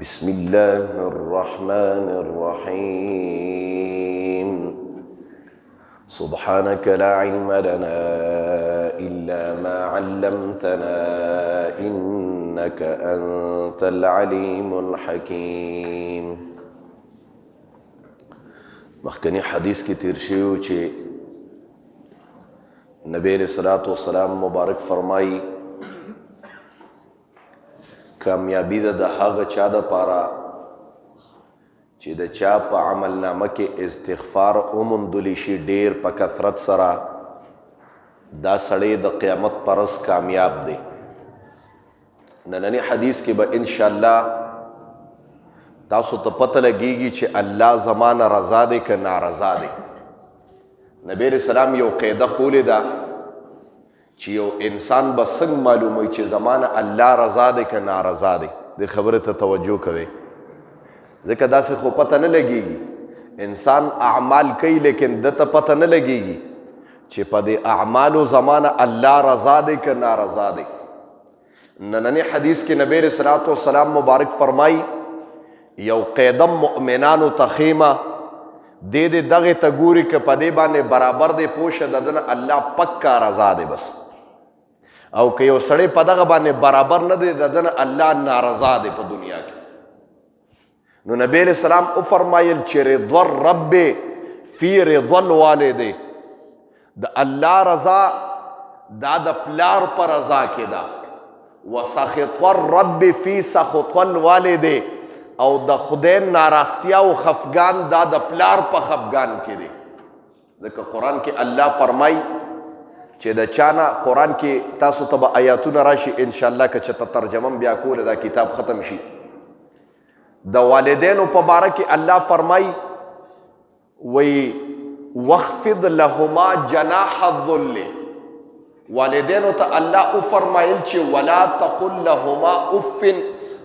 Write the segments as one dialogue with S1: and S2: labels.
S1: بسم الله الرحمن الرحيم سبحانك لا علم لنا إلا ما علمتنا إنك أنت العليم الحكيم. مخکنی حدیث کی تیر شیو چې نبی علیہ الصلوۃ والسلام مبارک فرمائی کامیابی د هغه چا د پاره چې د چا په عمل نامه کې استغفار اومندلی شي ډیر په کثرت سره، دا سړی د قیامت پر ورځ کامیاب دی. نننی حدیث کې به ان شاء الله تاسو ته پته لګیږي چې الله زمانه رضا دی که نارضا دی. نبی علیہ السلام یو قاعده خولې ده چې یو انسان به څنګه معلوموي چې زمانه الله رضا دی که نارضا دی. دې خبرې ته توجه کوئ، ځکه داسې خو پته نه لګیږي. انسان اعمال کوي لیکن دته پته نه لګیږي چې په دې اعمالو زمانه الله رضا دی که نارضا دی. نننی حدیث کې نبی علیہ الصلوۃ والسلام مبارک فرمایي یو قیدم مؤمنانو ته خیمه دې دغه ته ګوري که په دې باندې برابر دی پوشه د دنه الله پکا رضا دی بس، او که یو سړی په دغه باندې برابر نه دی د دنه الله نارضا دی په دنیا کې. نو نبی علیہ السلام او فرمایل چې رضا الرب فی رضا الوالد، د الله رضا دا د پلار پر رضا کې ده، وسخط الرب فی سخط الوالد، او د خدای ناراستیا او خفګان دا د پلار په خفګان کې دی. ځکه قرآن کې الله فرمای چې د چانا قرآن کې تاسو ته به آیاتونه راشي ان شاء الله که چېرته ترجمه بیا کوله دا کتاب ختم شي. د والدینو په باره کې الله فرمای وی واخفض لهما جناح الذل، والدینو ته الله او فرمایل چې ولا تقل لهما اف،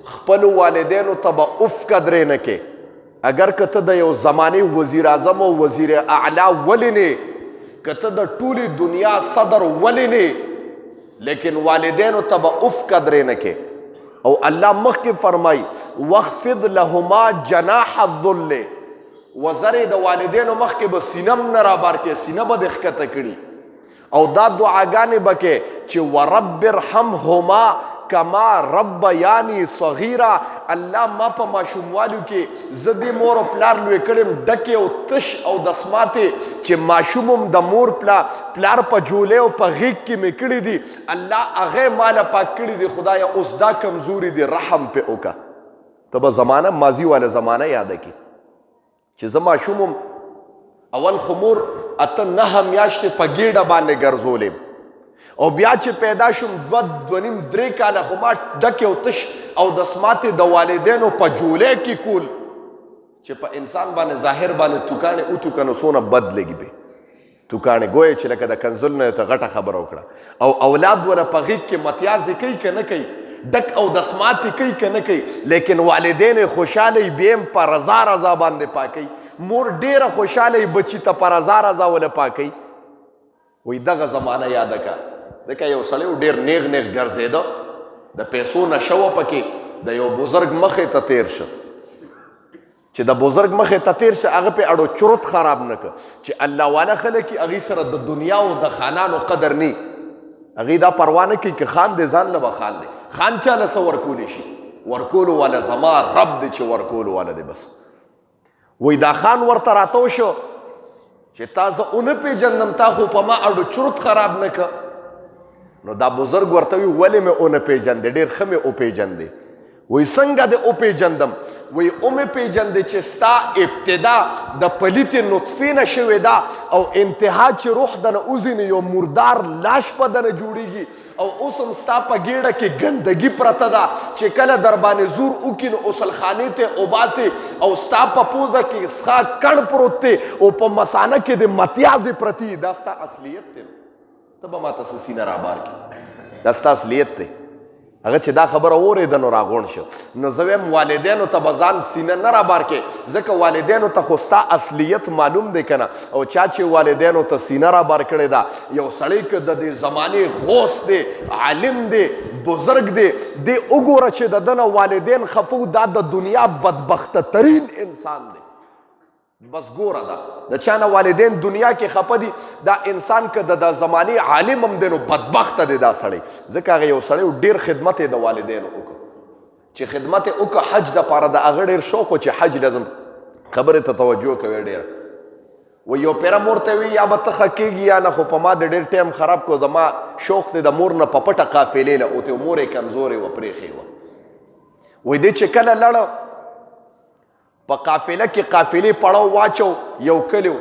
S1: خپل والدینو ته به اف قدرې نه کې. اگر که ته د یو زمانې وزیر اعظم او وزیر اعلی ولې نه، که ته د ټولې دنیا صدر ولې نه، لیکن والدینو ته به اف قدرې نه کې. او الله مخکې فرمای واخفض لهما جناح الذل، وزرې د والدینو مخکې به سینم نه رابار کې، سینه به دې ښکته کړي. او دا دعاګانې به کې چې ورب ارحمهما کما ربیانی صغیرا، الله ما په ماشوموالو کې زه دې مور او پلار لوی کړم ډکې او تش او دسماتې چې ماشوم د مور پلار په جولې او په غیږ کې مې کړي دي، الله هغې ماله پاک کړي دي. خدایه اوس دا کمزوري دي رحم پې وکړه. ته به زمانه ماضي والا زمانه یاده کړي چې زه ماشوم اول خو مور 8-9 میاشتې په ګېډه باندې ګرځولم، او بیا چې پیدا شم 2-2.5-3 کاله خو ما ډکې او تش او دسماتې د والدینو په جولې کې کول چې په انسان باندې ظاهر باندې توکاڼې اوتوکه نو څونه بد لګي به توکاڼې ګویې چې لکه د کنزل نه ته غټه خبره وکړه. او اولاد وله په غېږ کې متیازې کوي که نه کوي، ډک او دسماتې کوي که نه کوي، لیکن والدین خوشحاله بیم په رضا رضا باندې پاکوي. مور ډېره خوشحاله بچي ته په رضا رضا وله پاکوي. وی دغه زمانه یاده که ځکه یو سړی ډېر نیغ نیغ ګرځېده، د پیسو نشه وه پکې، د یو بزرګ مخې ته تیر شه چې د بزرګ مخې ته تیر شه هغه پې اړو چرت خراب نه که چې الله والا خلک یې هغې سره د دنیا او د خانانو قدر نه، هغې دا پروا نه کوي که خان دی ځان له به خان دی، خان چاله څه ورکولی شي، ورکولو والا زما رب دی چې ورکولو والا دی بس. وی دا خان ورته راتو شو چې تا زه اونه پیژندم، تا خو په ما اړو چرت خراب نه که. نو دا بزرګ ورته وي ولې مې اونه پیژندې، ډېر ښه مې وپیژندې. وی څنګه دې وپیژندم؟ وی ومې پیژندې چې ستا ابتدا د پلیتې نطفې نه شوې ده او انتها چې روح دنه وځي نو یو مردار لاش په دنه جوړیږي، او اوس هم ستا په ګېډه کې ګندګي پرته ده چې کله در باندې زور وکړي نو غسلخانې ته وباسې، او ستا په پوزه کې څښا کڼ پروت دی او په مثانه کې د متیازې پرتې دي. دا ستا اصلیت دی، ته به ماته څه سینه رابار کړي، دا ستا اصلیت دی. هغه چې دا خبره اورېده نو راغونډ شو. نو زه وایم والدینو ته به ځان سینه نه رابار کې، ځکه والدینو ته خو ستا اصلیت معلوم دی که نه. او چا چې والدینو ته سینه رابار کړې ده، یو سړی که د دې زمانې غوث دی، عالم دی، بزرګ دی، دی وګوره چې د ده نه والدین خفو، دا د دنیا بدبخته ترین انسان دی. بس ګوره دا د چا نه والدین دنیا کې خفه دي، دا انسان که د زمانې عالم هم دی نو بدبخته دی دا سړی. ځکه هغه یو سړی ډېر خدمت یې د والدینو وکړه، چې خدمت یې وکړه حج دپاره، د هغه ډېر شوق و چې حج لازم خبرې ته توجه کوي ډېره. و یو پیره مور ته وي یا به ته ښه کېږي یا نه، خو په ما د ډېر ټایم خراب کړو، زما شوق دی د مور نه په پټه قافلې له اوتې، مور یې کمزورې وه پرېښې وه. وایي دی چې کله لړه په قافله کې قافلې پړاو واچو، یو کلی و،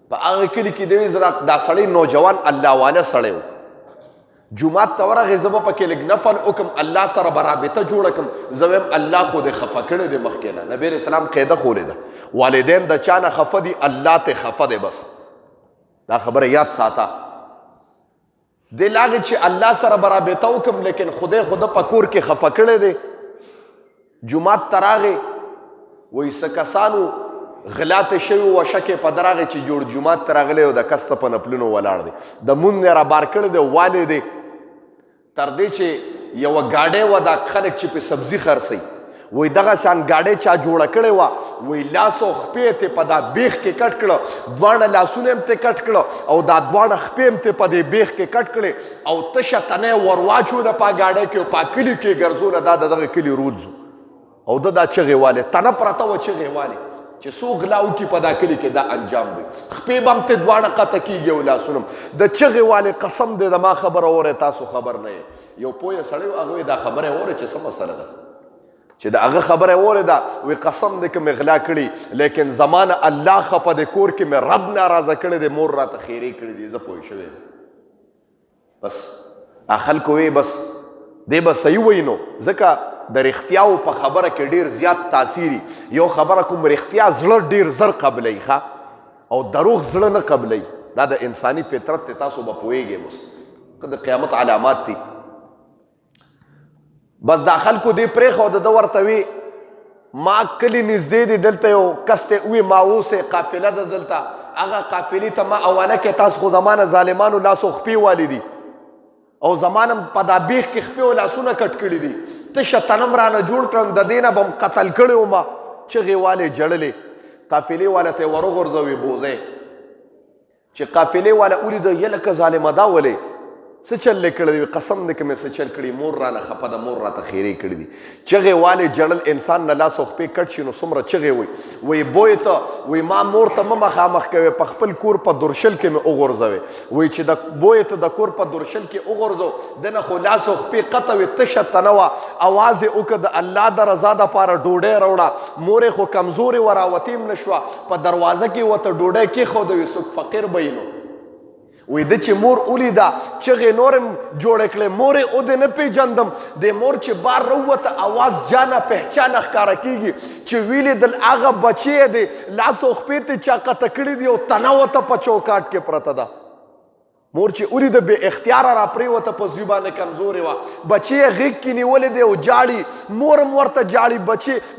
S1: په هغه کلي کې دی دا سړی نوجوان الله واله سړی و. جومات ته ورغی، زه به پکې لږ نفل وکړم، الله سره به رابطه جوړه کړم. زه وایم الله خو دې خفه کړی دی مخکې نه. نبي علیه السلام قاعده ښولې ده، والدین د چا نه خفه دي، الله ته خفه دی. بس دا خبره یاد ساته. دې لاغې چې الله سره به رابطه وکړم، لیکن خدای خو ده په کور کې خفه کړی دی. جومات ته راغی، وایي څه کسانو غلاته شوي وه، شکې په ده راغی چې جوړ جومات ته راغلی او د کس ته په نفلونو ولاړ دی، د مونځ نه رابار کړی دی، والی دی تر دې چې یوه گاډۍ وه، دا خلک چې پې سبزي خرڅوي، وایي دغسې ان گاډۍ چا جوړه کړې وه، وایي لاس او خپې یې په دا بیخ کې کټ کړه، دواړه لاسونه هم ترې کټ کړه او دا دواړه خپې هم ترې په دې بیخ کې کټ کړې او تشه تنه یې ور واچوله په گاډۍ کې او په کلي کې ګرځوله، دا د دغه کلي رود او دا چغې والې تنه پرته وه، چغې والې چې څو غلا وکړي په دا کلي کې دا انجام وي. خپې به هم ترې دواړه قطع کېږي او لاسونه هم. د چغې والې قسم دی د ما خبره اورئ، تاسو خبر نه یې. یو پوه سړی و، هغه دا خبره یې اورئ چې څه مسله ده، چې د هغه خبره یې اورې ده، وایي قسم دی که مې غلا کړي، لیکن زما نه الله خفه دی، کور کې مې رب ناراضه کړی دی، مور راته خیرې کړي دي، زه پوه شوی. بس خلکو وایي بس دی به صحیح وایي. نو ځکه د رښتیاو په خبره کې ډېر زیات تاثیري. یو خبره کوم رښتیا زړه ډېر زر قبلوي ښه، او دروغ زړه نه قبلوي. دا د انساني فطرت دی، تاسو به پوهیږئ. اوس که د قیامت علامات دي. بس دا خلکو دې پرېښوده، ده ورته وي ما کلي نږدې دی، دلته یو کس ته ووایي ما اوسئ، قافله ده دلته، هغه قافلې ته ما حواله کړې، تاسو خو زما نه ظالمانو لاس او خپې والې دي او زمانم په دا بیخ کې خپې او لاسونه کټ کړي دي، تشه تنم رانه جوړ کړم، د دې نه به م قتل کړی وم. چغې والې جړلې، قافلې والا ته یې ورغورځوي بوزی، چې قافلې والا ولیده یه لکه ظالمه دا ولې څه چل یې کړی دی؟ قسم دی که مې څه چل کړي، مور رانه خفه ده، مور راته خیرې کړي دي. چغې والې جړل، انسان نه لاس او خپې کټ شي نو څومره چغې وایي. وایي بوی ته وایي ما مور ته مه مخامخ کوې، په خپل کور په درشل کې مې وغورځوې. وایي چې د بوی ته د کور په درشل کې وغورځو، ده نه خو لاس او خپې قطع وې، تشه تنه وه، اواز یې وکړه د الله د رضا دپاره ډوډۍ راوړه. مور یې خو کمزورې وه، راوتې هم نه شوه، په دروازه کې ورته ډوډۍ کېښوده، وي څوک فقیر به نو. وی ده چې مور ولیده چغې نورم جوړې کړې، مور یې ودې نه پېژندم. د مور چې بار راووته اواز جانه پهچانه ښکاره کېږي چې ویلیدل هغه بچی یې دی، لاس او خپې ته چا قطع کړي دي او تنه ورته په چوکاټ کې پرته ده. مور چې ولیده بې اختیاره را پرېوته، په زوی باندې کمزورې وه، بچی یې غېږ کې نیولې دی او جاړي، مور هم ورته جاړي.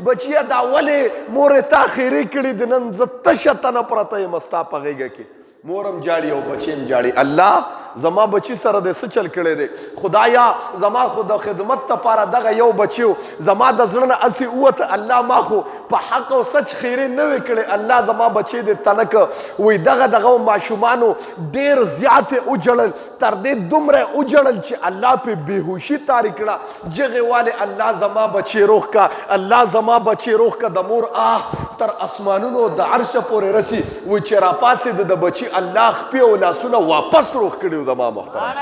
S1: بچیه دا ولې مور یې تا خیرې کړي دي، نن زه تشه تنه پرته یم ستا په غېږه کې، مورم جاړي او بچی هم جاړي. الله زما بچی سره د څه چل کړی دی؟ خدایا زما خو د خدمت دپاره دغه یو بچی و، زما د زړه نه هسې ووته، الله ما خو په حق او سچ خیرې نه وې کړې، الله زما بچی دې تنه که. وایي دغه ماشومانو ډېر زیات یې وجړل، تر دې دومره یې وجړل چې الله پې بېهوشي تاري کړه. جغې والې الله زما بچی روغ کا، الله زما بچی روغ کا. د مور تر اسمانونو د عرشه پورې رسي. وایي چې راپاسېده د بچي الله خپې او لاسونه واپس روغ کړي زما محترم.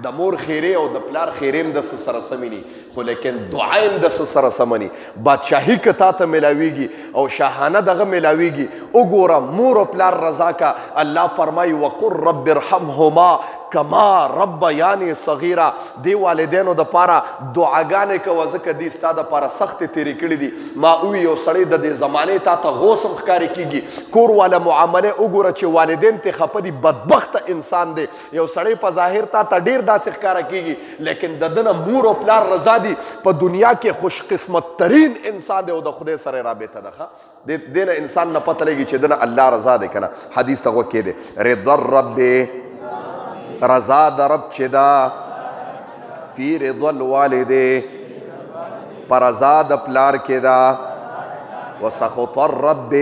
S1: د مور خیرې او د پلار خیرې هم دسه سره سمې ني، خو لیکن دعا هم دسه سره سمه ني. بادشاهي که تا ته میلاویږي او شاهانه دغه میلاویږي، وګوره مور او پلار رضا کا. الله فرمایي وقل رب ارحمهما کما ربیانی صغیرا. دی والدینو د پاره دعاګانې کوه ځکه دی ستا د پاره سختې تېرې کړي دي. ما ووي یو سړی د دې زمانې تا ته غوث هم ښکارې کېږي. کور والا معاملې وګوره چې والدین ترې خفه دي، بدبخته انسان دی. یو سړی په ظاهر تا ته ډېر داسې ښکاره کېږي لیکن د ده نه مور او پلار رضا دي. په دنیا کې خوش قسمت ترین انسان دی او د خدای سره رابطه ده. دې نه انسان نه پته لګي چې د نه الله رضا دی که نه. حدیث ته غوږ کېدی. رضا الرب، رضا د رب چې ده، فی رضا الوالد، په رضا د پلار کې ده، وسخط الرب،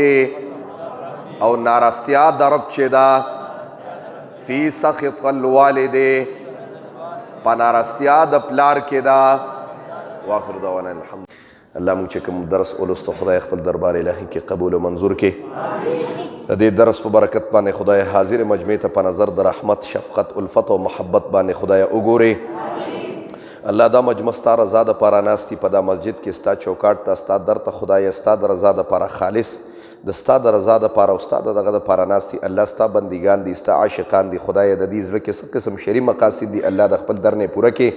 S1: او نارستیا د رب چې ده، فی سخط الوالد، په نارستیا د پلار کې ده. واخر دعوانا الحمد. الله موږ چې کوم درس ولوسته خدای خپل دربار الهي کې قبول و منظور کړي. د دې درس په برکت باندې خدای حاضر مجمع ته په نظر د رحمت، شفقت، الفت او محبت باندې خدای وګوري. الله دا مجمع ستا رضا دپاره ناست دي په دا مسجد کې، ستا چوکاټ ته، ستا در ته خدای ستا د رضا دپاره خالص د ستا د رضا دپاره او ستا د دغه دپاره ناست دي. الله ستا بندګان دي، ستا عاشقان دي. خدای د دې زړه کې څه قسم شري مقاصد دي الله د خپل در نه پوره کړي.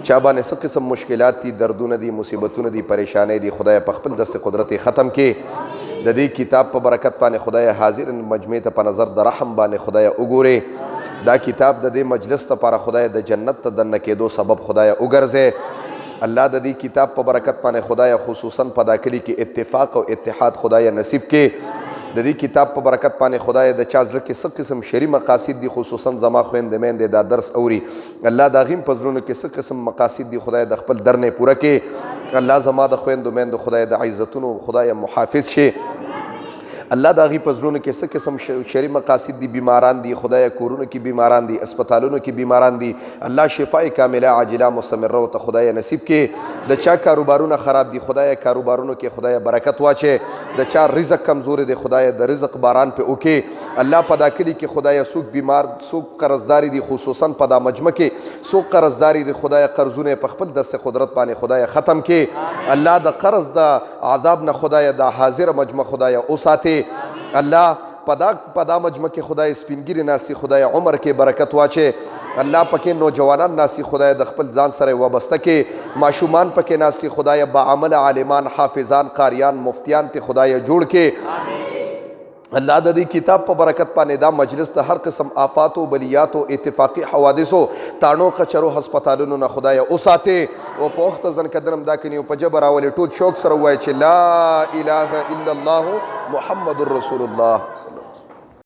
S1: چا باندې څه قسم مشکلات دي، دردونه دي، مصیبتونه دي، پریشانۍ دي، خدای په خپل دست قدرت ختم کړي. د دې کتاب په برکت باندې خدای حاضر مجمع ته په نظر د رحم باندې خدای وګوري. دا کتاب د دې مجلس لپاره خدای د جنت ته دننه کېدو سبب خدای وګرځي. الله د دې کتاب په برکت باندې خدای خصوصا په دا کلي کې اتفاق او اتحاد خدای نصیب کړي. د دې کتاب په برکت باندې خدای د چا زړه کې څه قسم شري مقاصد دي، خصوصا زما خویندې میندې دا درس اوري، الله د هغې په زړونو کې څه قسم مقاصد دي خدای د خپل در نه پوره کړي. الله زما د خویندو میندو خدای د عزتونو خدای محافظ شي. الله د هغې په زړونو کې څه قسم شري مقاصد دي، بیماران دي خدای، کورونو کې بیماران دي، اسپتالونو کې بیماران دي، الله شفای کامله عاجله مستمره ورته خدای نصیب کړي. د چا کاروبارونه خراب دي خدای کاروبارونو کې خدای برکت واچي. د چا رزق کمزوري دی خدای د رزق باران په وکړي. الله په دا کلي کې خدای څوک بیمار، څوک قرضداري دي، خصوصا په دا مجمع کې څوک قرضداري دي خدای قرضونه په خپل دست قدرت باندې خدای ختم کړي. الله د قرض د عذاب نه خدای د حاضر مجمع خدای وساتي. الله په دا مجمع کې خدای سپینګیري ناسي خدای عمر کې برکت واچي. الله پکې نوجوانان ناسي خدای د خپل ځان سره وابسته کې، ماشومان پکې ناسي خدای با عمل عالمان، حافظان، قاریان، مفتیان ته خدای جوړ کې. الله د دې کتاب په برکت باندې دا مجلس د هر قسم آفات او بلیات او اتفاقی حوادثو، تاڼو کچرو، هسپتالونو نه خدای وساتي. او په وخت ځن قدرم دا کني په جبر راولي ټول شوق سره وایي چې لا اله الا الله محمد رسول الله.